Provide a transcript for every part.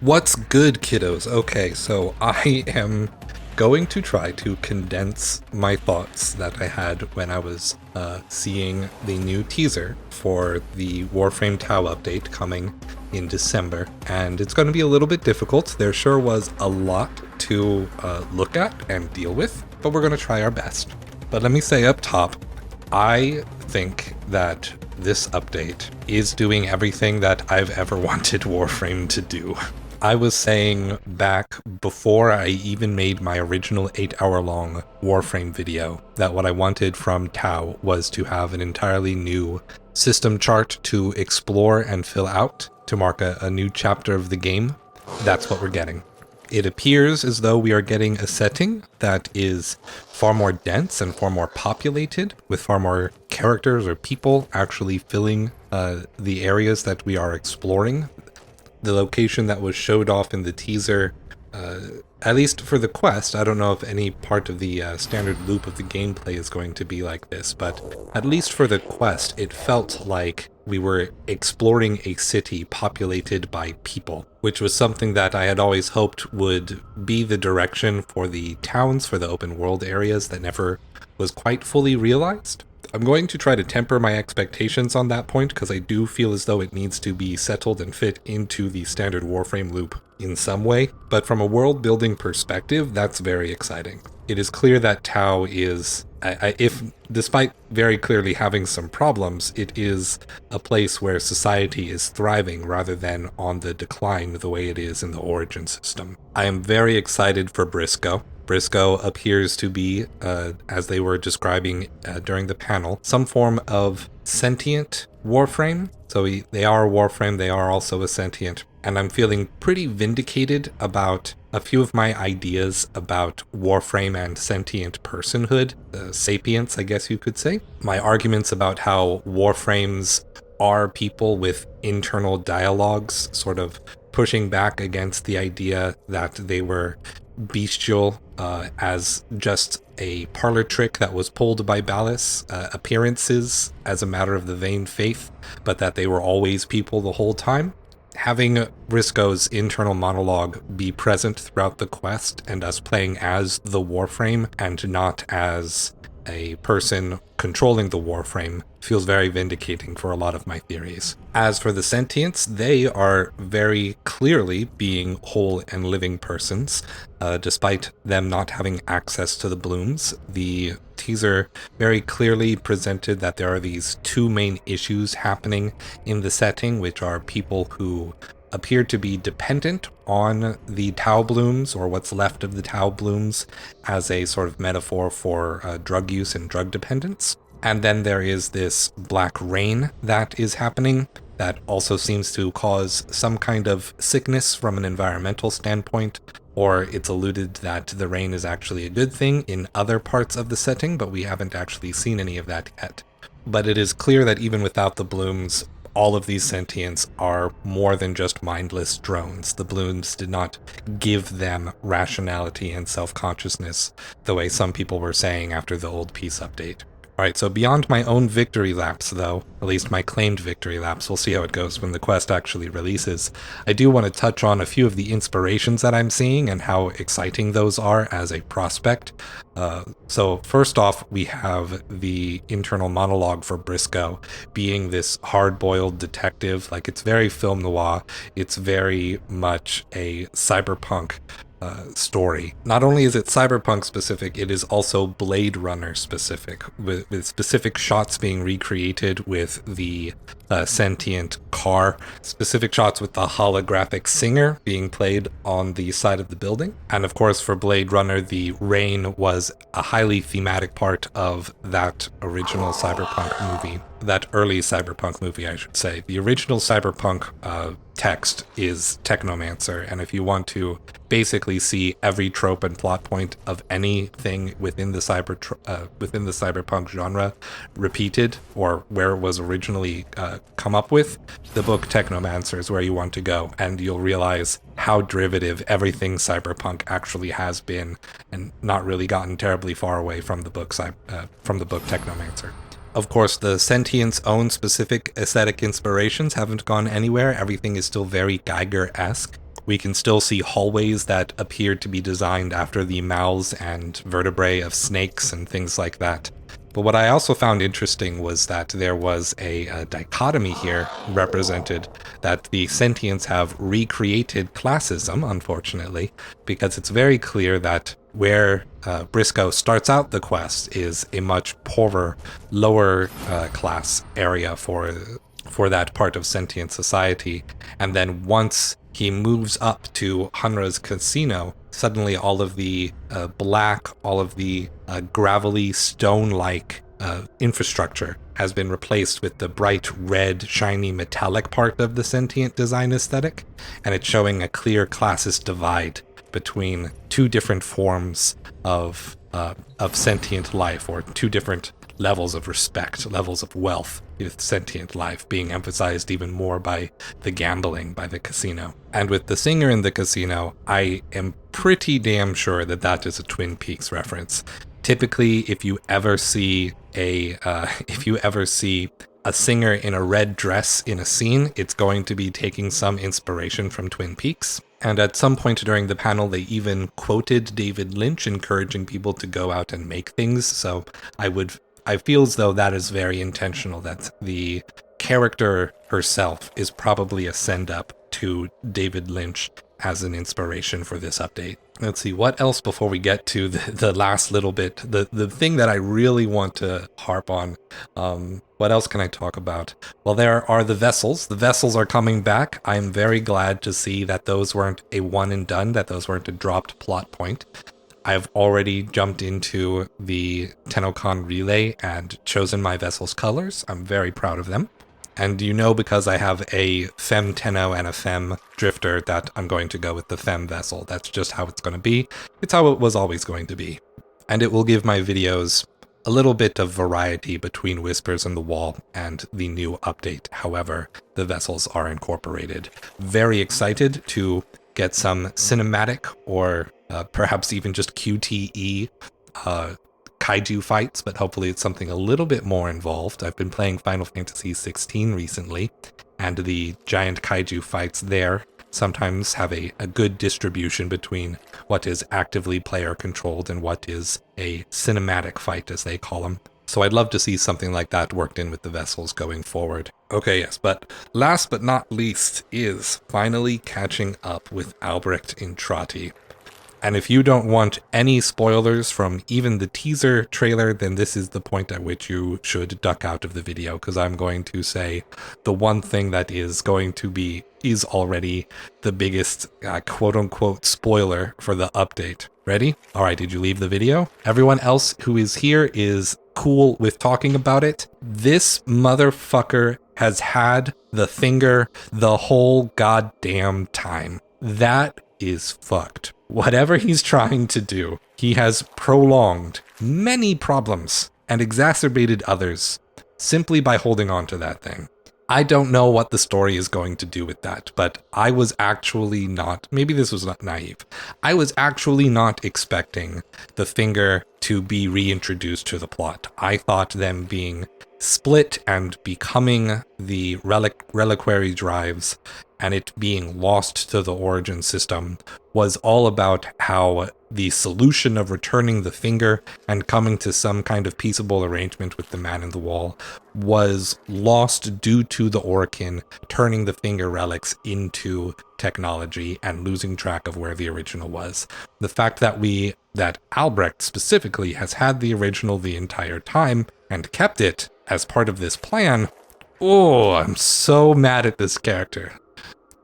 What's good, kiddos? Okay, so I am going to try to condense my thoughts that I had when I was seeing the new teaser for the Warframe Tau update coming in December, and it's going to be a little bit difficult. There sure was a lot to look at and deal with, but we're going to try our best. But let me say up top, I think that this update is doing everything that I've ever wanted Warframe to do. I was saying back before I even made my original 8-hour-long Warframe video that what I wanted from Tau was to have an entirely new system chart to explore and fill out to mark a new chapter of the game. That's what we're getting. It appears as though we are getting a setting that is far more dense and far more populated, with far more characters or people actually filling the areas that we are exploring. The location that was showed off in the teaser, at least for the quest, I don't know if any part of the standard loop of the gameplay is going to be like this, but at least for the quest, it felt like we were exploring a city populated by people, which was something that I had always hoped would be the direction for the towns, for the open world areas that never was quite fully realized. I'm going to try to temper my expectations on that point because I do feel as though it needs to be settled and fit into the standard Warframe loop in some way, but from a world building perspective, that's very exciting. It is clear that Tau is, if despite very clearly having some problems, it is a place where society is thriving rather than on the decline the way it is in the Origin system. I am very excited for Briscoe. Briscoe appears to be, as they were describing during the panel, some form of sentient Warframe. So they are a Warframe, they are also a sentient, and I'm feeling pretty vindicated about a few of my ideas about Warframe and sentient personhood, sapience, I guess you could say. My arguments about how Warframes are people with internal dialogues, sort of pushing back against the idea that they were bestial as just a parlor trick that was pulled by Ballas, appearances as a matter of the vain faith, but that they were always people the whole time. Having Briscoe's internal monologue be present throughout the quest and us playing as the Warframe and not as a person controlling the Warframe feels very vindicating for a lot of my theories. As for the sentients, they are very clearly being whole and living persons, despite them not having access to the blooms. The teaser very clearly presented that there are these two main issues happening in the setting, which are people who appear to be dependent on the Tau blooms, or what's left of the Tau blooms, as a sort of metaphor for drug use and drug dependence. And then there is this black rain that is happening that also seems to cause some kind of sickness from an environmental standpoint, or it's alluded that the rain is actually a good thing in other parts of the setting, but we haven't actually seen any of that yet. But it is clear that even without the blooms, all of these sentients are more than just mindless drones. The blooms did not give them rationality and self-consciousness the way some people were saying after the old peace update. Alright, so beyond my own victory laps, though, at least my claimed victory laps, we'll see how it goes when the quest actually releases, I do want to touch on a few of the inspirations that I'm seeing and how exciting those are as a prospect. So first off, we have the internal monologue for Briscoe being this hard-boiled detective. Like, it's very film noir, it's very much a cyberpunk story. Not only is it cyberpunk specific, it is also Blade Runner specific, with specific shots being recreated with the sentient car, specific shots with the holographic singer being played on the side of the building. And of course, for Blade Runner, the rain was a highly thematic part of that original cyberpunk movie. That early cyberpunk movie, I should say. The original cyberpunk text is Technomancer, and if you want to basically see every trope and plot point of anything within the cyberpunk genre repeated, or where it was originally come up with, the book Technomancer is where you want to go, and you'll realize how derivative everything cyberpunk actually has been, and not really gotten terribly far away from the book Technomancer. Of course, the Sentient's own specific aesthetic inspirations haven't gone anywhere. Everything is still very Geiger-esque. We can still see hallways that appear to be designed after the mouths and vertebrae of snakes and things like that. But what I also found interesting was that there was a dichotomy here represented, that the Sentients have recreated classism, unfortunately, because it's very clear that where Briscoe starts out the quest is a much poorer, lower class area for that part of sentient society. And then once he moves up to Hunra's casino, suddenly all of the black, all of the gravelly, stone-like infrastructure has been replaced with the bright red, shiny, metallic part of the sentient design aesthetic, and it's showing a clear classist divide between two different forms of sentient life, or two different levels of respect, levels of wealth, with sentient life being emphasized even more by the gambling, by the casino. And with the singer in the casino, I am pretty damn sure that that is a Twin Peaks reference. Typically, if you ever see a singer in a red dress in a scene, it's going to be taking some inspiration from Twin Peaks. And at some point during the panel, they even quoted David Lynch, encouraging people to go out and make things. So I feel as though that is very intentional, that the character herself is probably a send-up to David Lynch as an inspiration for this update. Let's see, what else before we get to the last little bit, the thing that I really want to harp on. What else can I talk about? Well, there are the vessels. The vessels are coming back. I'm very glad to see that those weren't a one and done, that those weren't a dropped plot point. I've already jumped into the TennoCon relay and chosen my vessel's colors. I'm very proud of them. And because I have a Fem Tenno and a Fem Drifter, that I'm going to go with the Fem vessel. That's just how it's going to be. It's how it was always going to be. And it will give my videos a little bit of variety between Whispers in the Wall and the new update. However, the vessels are incorporated. Very excited to get some cinematic or perhaps even just QTE kaiju fights, but hopefully it's something a little bit more involved. I've been playing Final Fantasy XVI recently, and the giant kaiju fights there sometimes have a good distribution between what is actively player controlled and what is a cinematic fight, as they call them. So I'd love to see something like that worked in with the vessels going forward. Okay, yes, but last but not least is finally catching up with Albrecht in Trati. And if you don't want any spoilers from even the teaser trailer, then this is the point at which you should duck out of the video, because I'm going to say the one thing that is already the biggest quote-unquote spoiler for the update. Ready? All right, did you leave the video? Everyone else who is here is cool with talking about it. This motherfucker has had the finger the whole goddamn time. That is fucked. Whatever he's trying to do, he has prolonged many problems and exacerbated others simply by holding on to that thing. I don't know what the story is going to do with that, but I was actually not, maybe this was not naive, I was actually not expecting the finger to be reintroduced to the plot. I thought them being split and becoming the reliquary drives and it being lost to the origin system was all about how the solution of returning the finger and coming to some kind of peaceable arrangement with the man in the wall was lost due to the Orokin turning the finger relics into technology and losing track of where the original was. The fact that Albrecht specifically has had the original the entire time and kept it as part of this plan. Oh, I'm so mad at this character.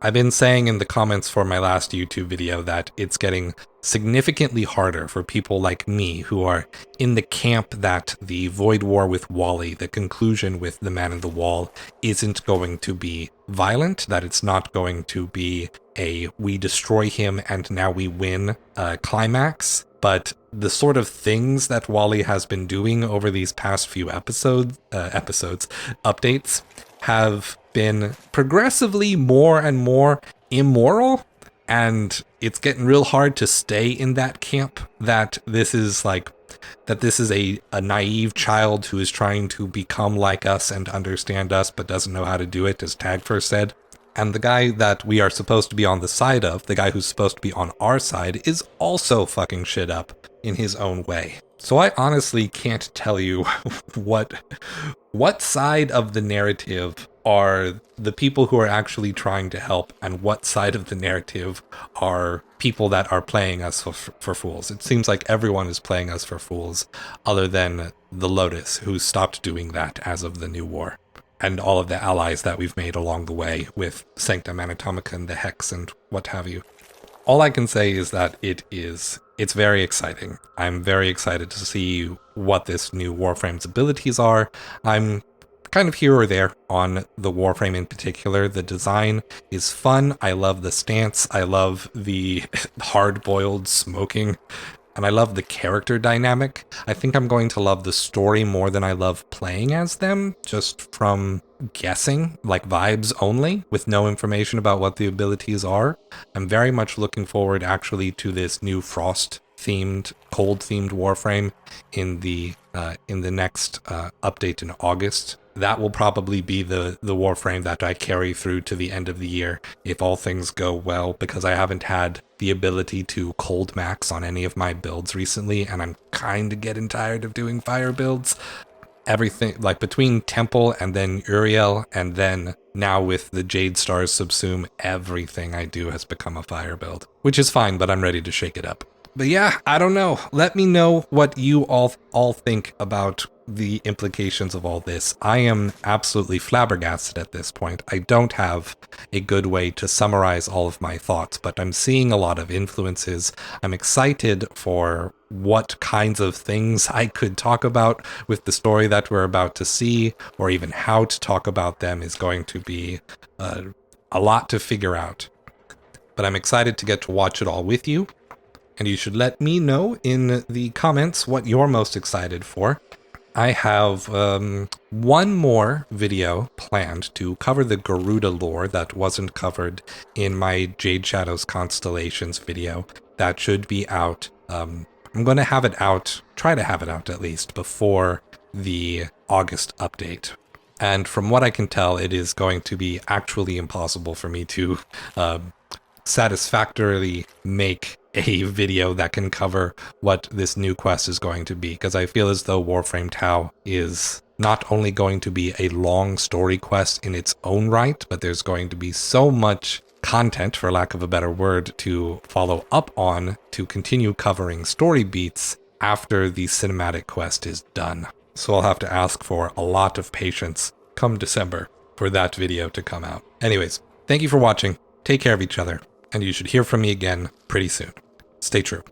I've been saying in the comments for my last YouTube video that it's getting significantly harder for people like me who are in the camp that the Void War with Wally, the conclusion with the Man in the Wall, isn't going to be violent, that it's not going to be a we destroy him and now we win climax. But the sort of things that Wally has been doing over these past few updates, have been progressively more and more immoral, and it's getting real hard to stay in that camp, that this is a naive child who is trying to become like us and understand us but doesn't know how to do it, as Tagfer said. And the guy that we are supposed to be on the side of, the guy who's supposed to be on our side, is also fucking shit up in his own way. So I honestly can't tell you what side of the narrative are the people who are actually trying to help, and what side of the narrative are people that are playing us for fools. It seems like everyone is playing us for fools, other than the Lotus, who stopped doing that as of the new war, and all of the allies that we've made along the way with Sanctum Anatomica and the Hex and what have you. All I can say is that it's very exciting. I'm very excited to see what this new Warframe's abilities are. I'm kind of here or there on the Warframe in particular. The design is fun. I love the stance. I love the hard-boiled smoking. And I love the character dynamic. I think I'm going to love the story more than I love playing as them, just from guessing, like vibes only, with no information about what the abilities are. I'm very much looking forward actually to this new Frost-themed, cold-themed Warframe in the next update in August. That will probably be the Warframe that I carry through to the end of the year, if all things go well, because I haven't had the ability to cold max on any of my builds recently, and I'm kind of getting tired of doing fire builds. Everything, like between Temple and then Uriel, and then now with the Jade Stars Subsume, everything I do has become a fire build, which is fine, but I'm ready to shake it up. But yeah, I don't know. Let me know what you all think about the implications of all this. I am absolutely flabbergasted at this point. I don't have a good way to summarize all of my thoughts, but I'm seeing a lot of influences. I'm excited for what kinds of things I could talk about with the story that we're about to see, or even how to talk about them is going to be a lot to figure out. But I'm excited to get to watch it all with you. And you should let me know in the comments what you're most excited for. I have one more video planned to cover the Garuda lore that wasn't covered in my Jade Shadows Constellations video. That should be out. I'm going to have it out, try to have it out at least, before the August update. And from what I can tell, it is going to be actually impossible for me to satisfactorily make a video that can cover what this new quest is going to be, because I feel as though Warframe Tau is not only going to be a long story quest in its own right, but there's going to be so much content, for lack of a better word, to follow up on to continue covering story beats after the cinematic quest is done. So I'll have to ask for a lot of patience come December for that video to come out. Anyways, thank you for watching. Take care of each other, and you should hear from me again pretty soon. Stay true.